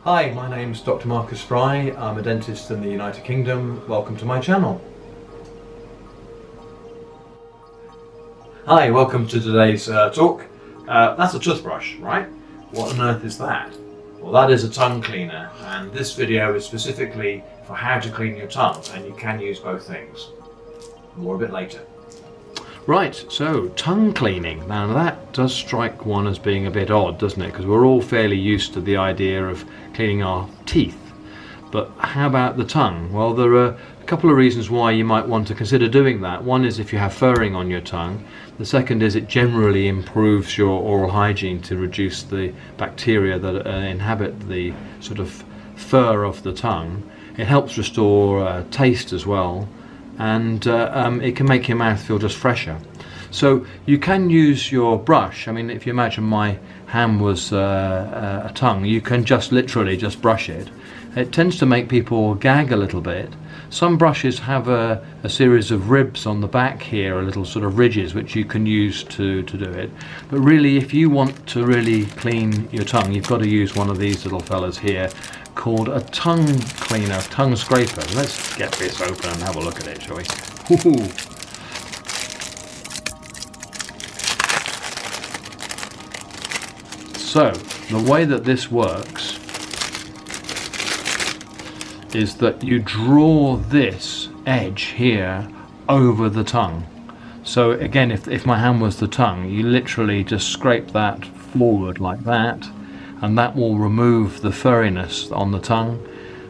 Hi, my name's Dr. Marcus Spry. I'm a dentist in the United Kingdom. Welcome to my channel. Hi, welcome to today's talk. That's a toothbrush, right? What on earth is that? Well, that is a tongue cleaner, and this video is specifically for how to clean your tongue, and you can use both things. More a bit later. Right, so tongue cleaning. Now that does strike one as being a bit odd, doesn't it? Because we're all fairly used to the idea of cleaning our teeth. But how about the tongue? Well, there are a couple of reasons why you might want to consider doing that. One is if you have furring on your tongue. The second is it generally improves your oral hygiene to reduce the bacteria that inhabit the sort of fur of the tongue. It helps restore taste as well. And it can make your mouth feel just fresher. So you can use your brush. I mean, if you imagine my hand was a tongue, you can just literally just brush it. It tends to make people gag a little bit. Some brushes have a series of ribs on the back here, a little sort of ridges, which you can use to do it. But really, if you want to really clean your tongue, you've got to use one of these little fellas here, called a tongue cleaner, tongue scraper. Let's get this open and have a look at it, shall we? Woohoo! So, the way that this works is that you draw this edge here over the tongue. So again, if my hand was the tongue, you literally just scrape that forward like that, and that will remove the furriness on the tongue,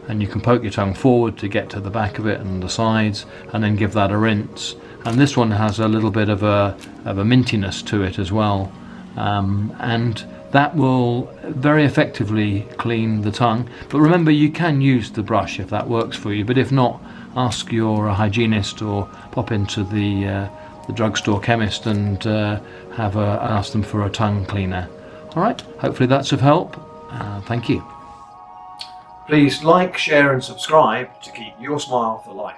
and you can poke your tongue forward to get to the back of it and the sides, and then give that a rinse. And this one has a little bit of a mintiness to it as well, and that will very effectively clean the tongue. But remember, you can use the brush if that works for you, but if not, ask your hygienist or pop into the drugstore chemist and ask them for a tongue cleaner. Alright, hopefully that's of help. Thank you. Please like, share and subscribe to keep your smile for life.